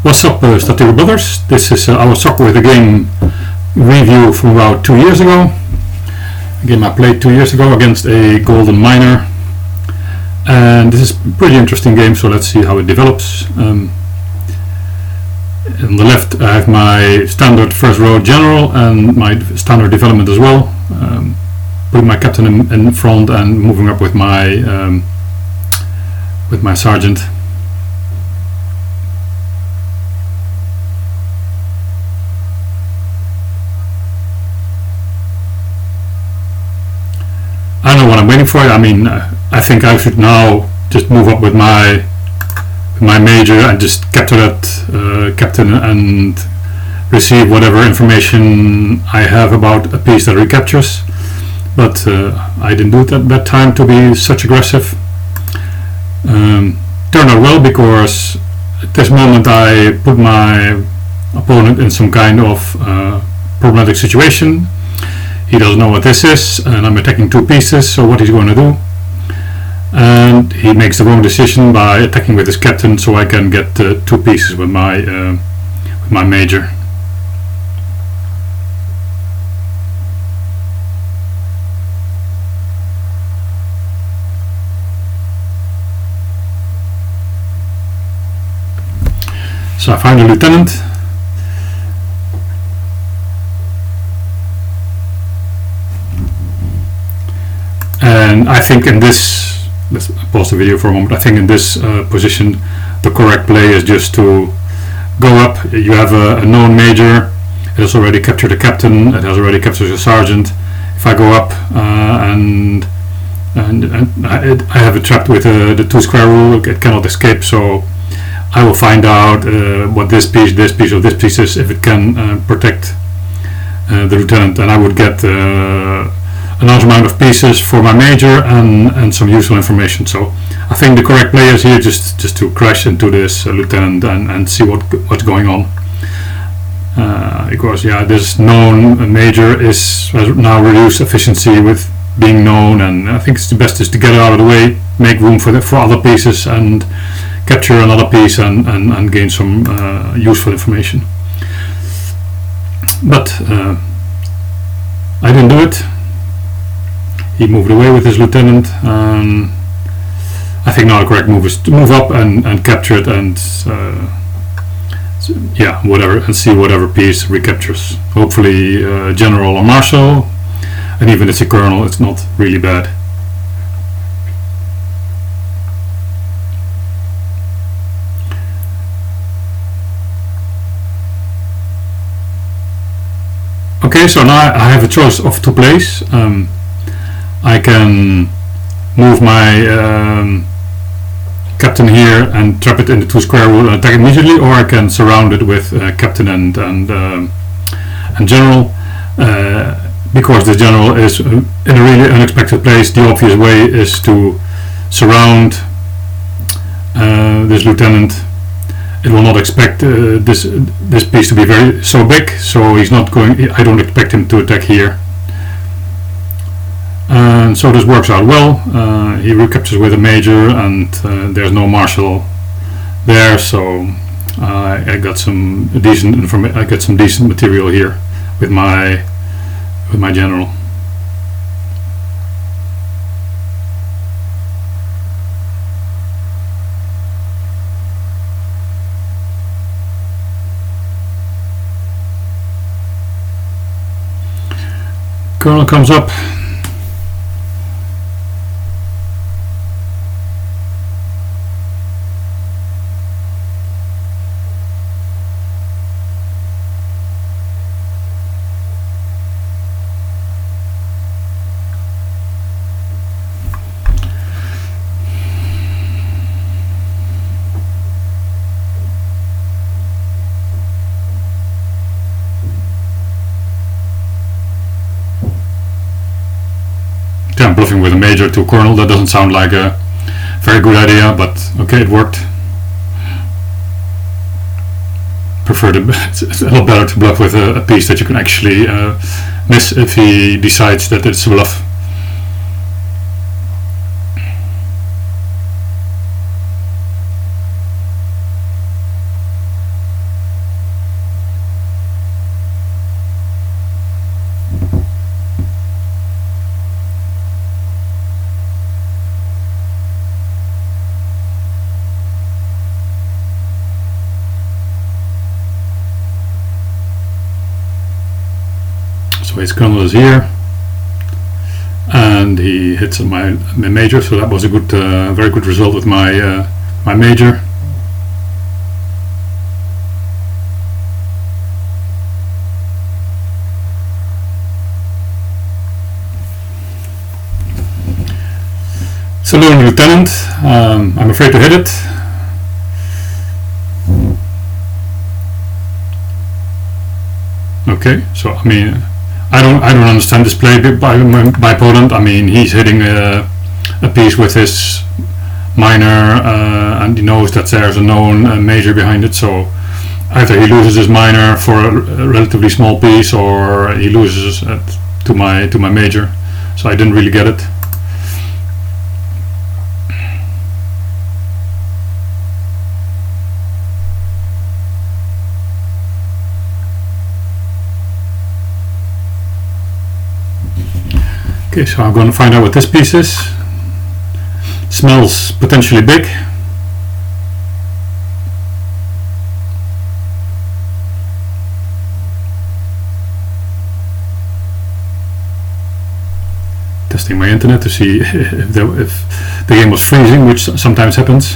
What's up, Stratego brothers? This is OuweSok with a game review from about 2 years ago. A game I played 2 years ago against a golden miner, and this is a pretty interesting game, so let's see how it develops. On the left I have my standard first row general and my standard development as well. Putting my captain in front and moving up with my sergeant. I don't know what I'm waiting for. I mean, I think I should now just move up with my major and just capture that captain and receive whatever information I have about a piece that recaptures. But I didn't do it at that time to be such aggressive. Turned out well because at this moment I put my opponent in some kind of problematic situation. He doesn't know what this is, and I'm attacking two pieces, so what he's going to do. And he makes the wrong decision by attacking with his captain, so I can get two pieces with my major. So I find a lieutenant. And I think in this, let's pause the video for a moment, I think in this position the correct play is just to go up. You have a known major, it has already captured a captain, it has already captured a sergeant. If I go up and I have it trapped with the 2 square rule, it cannot escape, so I will find out what this piece or this piece is, if it can protect the lieutenant, and I would get a large amount of pieces for my major and some useful information. So I think the correct play is here just to crash into this lieutenant and see what's going on. Because yeah, this known major has now reduced efficiency with being known, and I think it's the best is to get it out of the way, make room for other pieces, and capture another piece and gain some useful information. But I didn't do it. He moved away with his lieutenant. I think now the correct move is to move up and capture it, and yeah, whatever, and see whatever piece recaptures. Hopefully general or marshal, and even if it's a colonel, it's not really bad. Okay, so now I have a choice of 2 plays. I can move my captain here and trap it in the 2 square rule and attack immediately, or I can surround it with captain and general. Because the general is in a really unexpected place, the obvious way is to surround this lieutenant. It will not expect this piece to be so big, so he's not going. I don't expect him to attack here. And so this works out well. He recaptures with a major, and there's no marshal there, so I got some decent information. I got some decent material here with my general. Colonel comes up. I'm bluffing with a major to colonel. That doesn't sound like a very good idea, but okay, it worked. It's a lot better to bluff with a piece that you can actually miss if he decides that it's a bluff. So his kernel is here, and he hits my major. So that was a good, very good result with my my major. Saloon Lieutenant, I'm afraid to hit it. Okay, so I mean, I don't understand this play by my opponent. I mean, he's hitting a piece with his minor, and he knows that there's a known major behind it. So either he loses his minor for a relatively small piece, or he loses it to my major. So I didn't really get it. Okay, so I'm going to find out what this piece is. Smells potentially big. Testing my internet to see if the game was freezing, which sometimes happens.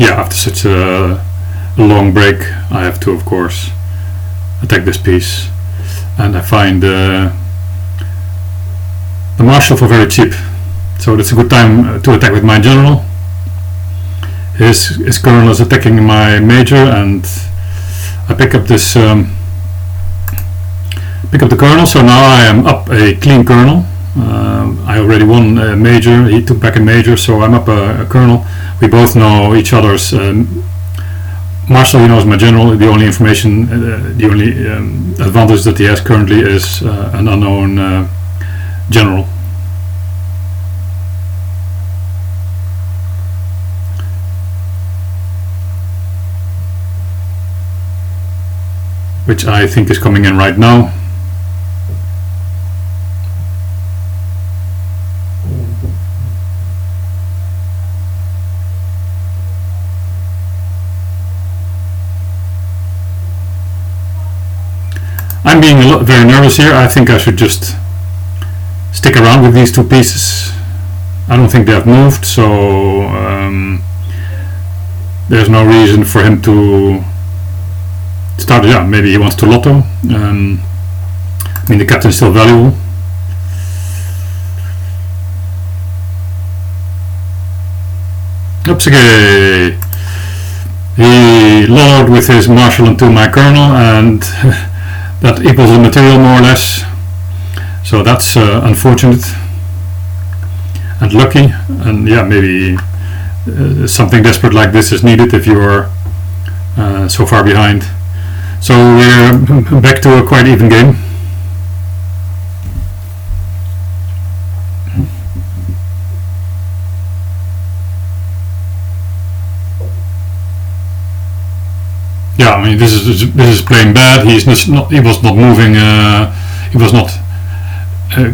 Yeah, after such a long break, I have to, of course, attack this piece, and I find the marshal for very cheap. So that's a good time to attack with my general. His colonel is attacking my major, and I pick up this pick up the colonel. So now I am up a clean colonel. I already won a major. He took back a major, so I'm up a colonel. We both know each other's. Marshal, he knows my general. The only information, the only advantage that he has currently is an unknown general. Which I think is coming in right now. I'm being very nervous here. I think I should just stick around with these two pieces. I don't think they have moved, so there's no reason for him to start. Yeah, maybe he wants to lotto. I mean, the captain is still valuable. Oopsie. He lottoed with his marshal into my colonel, and that equals the material more or less. So that's unfortunate and lucky, and yeah, maybe something desperate like this is needed if you're so far behind. So we're back to a quite even game. Yeah, I mean, this is playing bad. He was not moving. He was not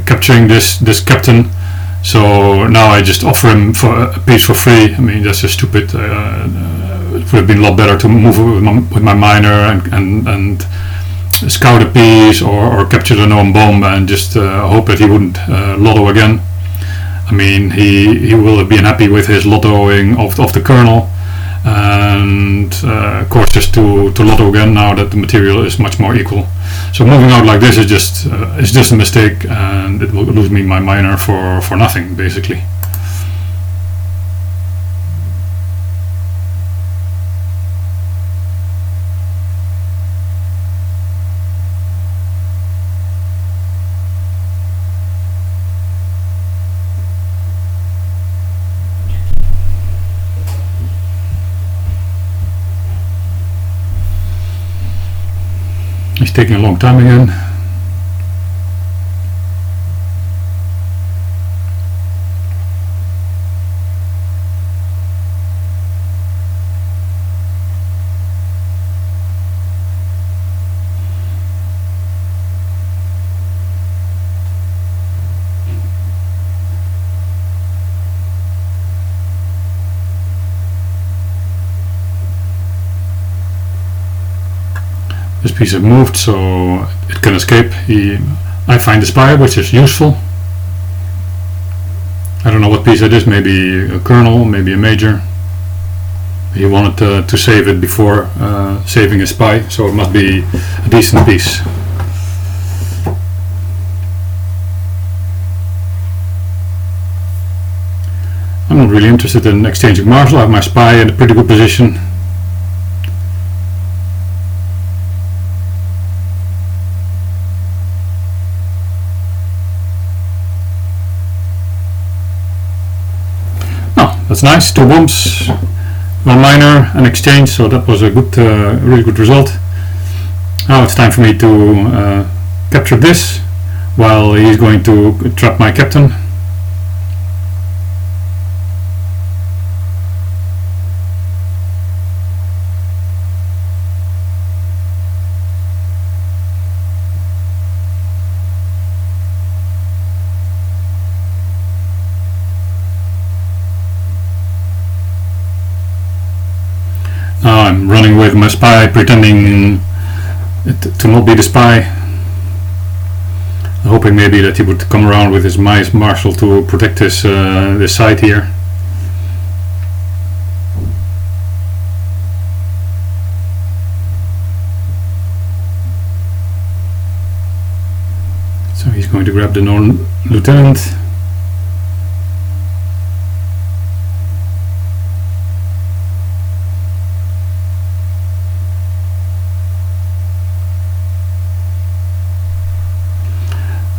capturing this captain. So now I just offer him for a piece for free. I mean, that's just stupid. It would have been a lot better to move with my minor and scout a piece or capture the known bomb and just hope that he wouldn't lotto again. I mean, he will have been happy with his lottoing of the colonel. And of course, just to lotto again now that the material is much more equal. So moving out like this is just a mistake, and it will lose me my minor for nothing, basically. It's taking a long time again. This piece is moved so it can escape. I find the spy, which is useful. I don't know what piece it is, maybe a kernel, maybe a major. He wanted to save it before saving a spy, so it must be a decent piece. I'm not really interested in exchanging marshal. I have my spy in a pretty good position. Oh, that's nice. 2 bombs, 1 miner, an exchange, so that was a good, really good result. Now it's time for me to capture this while he's going to trap my captain. Now I'm running with my spy, pretending to not be the spy, hoping maybe that he would come around with his marshal to protect this side here. So he's going to grab the known lieutenant.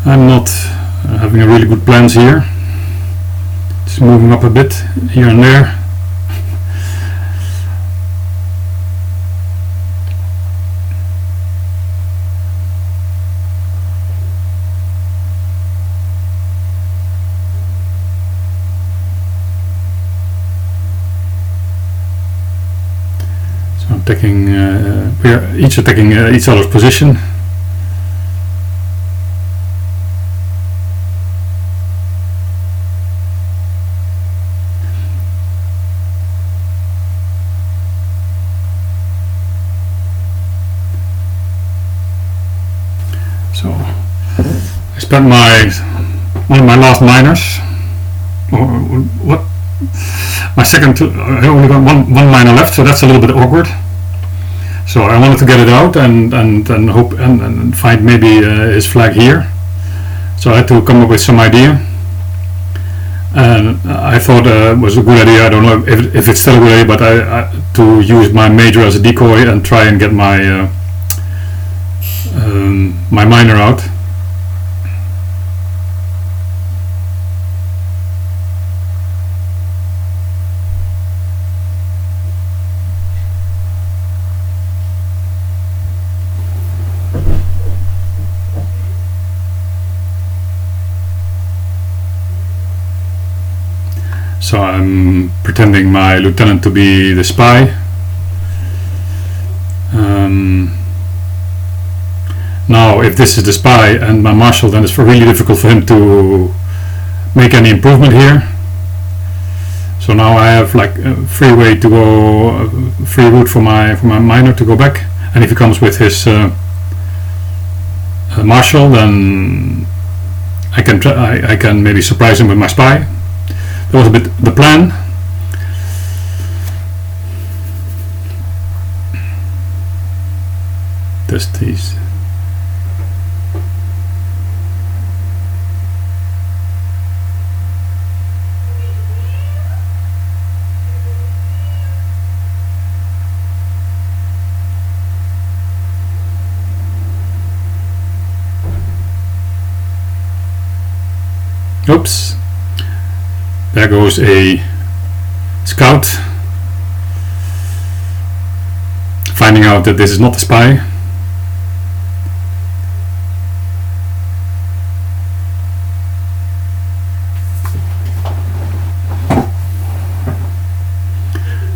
I'm not having a really good plans here. Just moving up a bit here and there. So I'm taking, we are each attacking each other's position. So I spent one of my last miners, my second, I only got one miner left, so that's a little bit awkward. So I wanted to get it out and hope and find maybe his flag here. So I had to come up with some idea, and I thought it was a good idea. I don't know if it's still a good idea, but to use my major as a decoy and try and get my my miner out. So I'm pretending my lieutenant to be the spy. Now if this is the spy and my marshal, then it's really difficult for him to make any improvement here. So now I have like a free way to go, free route for my miner to go back, and if he comes with his marshal, then I can maybe surprise him with my spy. That was a bit the plan. Test these. Oops, there goes a scout, finding out that this is not a spy.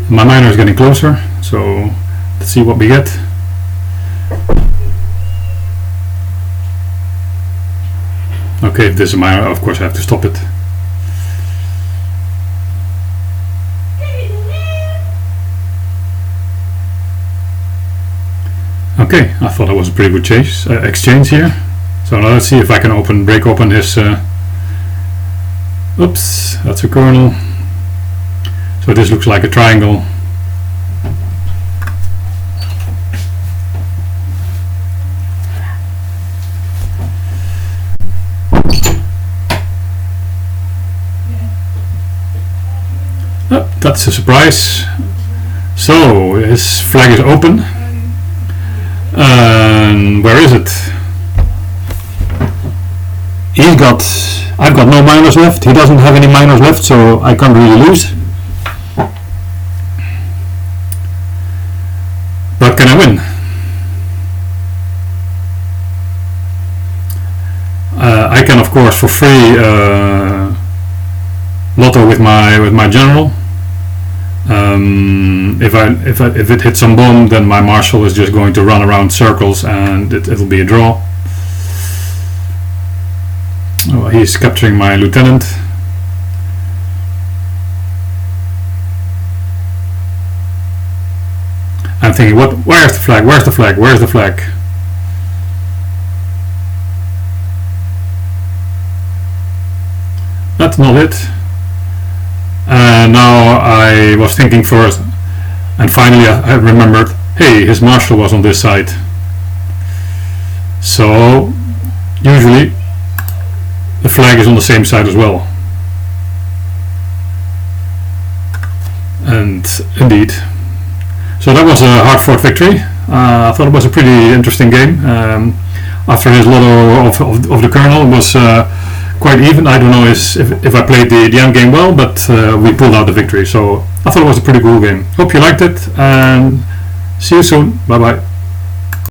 My miner is getting closer, so let's see what we get. Okay, if this is a miner, of course I have to stop it. Okay, I thought that was a pretty good exchange here. So now let's see if I can break open his. Oops, that's a kernel. So this looks like a triangle. Oh, that's a surprise. So his flag is open. And where is it? I've got no minors left. He doesn't have any minors left, so I can't really lose. But can I win? I can, of course, for free lotto with my general. If it hits some bomb, then my marshal is just going to run around circles and it'll be a draw. Oh, he's capturing my lieutenant. I'm thinking, where's the flag? Where's the flag? Where's the flag? That's not it. And now I was thinking first, and finally I remembered, hey, his marshal was on this side. So usually the flag is on the same side as well. And indeed. So that was a hard-fought victory. I thought it was a pretty interesting game. After his lotto of the kernel, it was quite even. I don't know if I played the end game well, but we pulled out the victory. So I thought it was a pretty cool game. Hope you liked it, and see you soon. Bye bye.